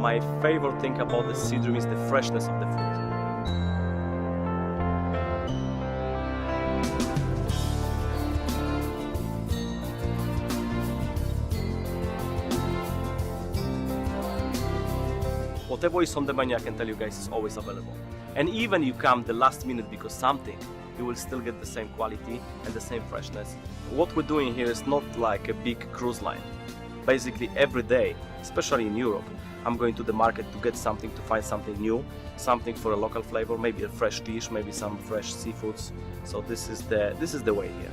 my favorite thing about the SeaDream is the freshness of the food. Whatever is on the menu, I can tell you guys, is always available. And even you come the last minute because something, you will still get the same quality and the same freshness. What we're doing here is not like a big cruise line. Basically every day, especially in Europe, I'm going to the market to get something, to find something new, something for a local flavor, maybe a fresh dish, maybe some fresh seafoods. So this is the way here.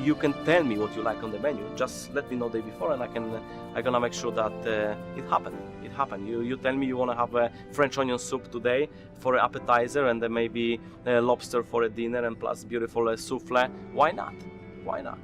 You can tell me what you like on the menu. Just let me know the day before, and I'm gonna make sure that it happen. It happen. You tell me you wanna have a French onion soup today for an appetizer, and then maybe lobster for a dinner, and plus beautiful souffle. Why not? Why not?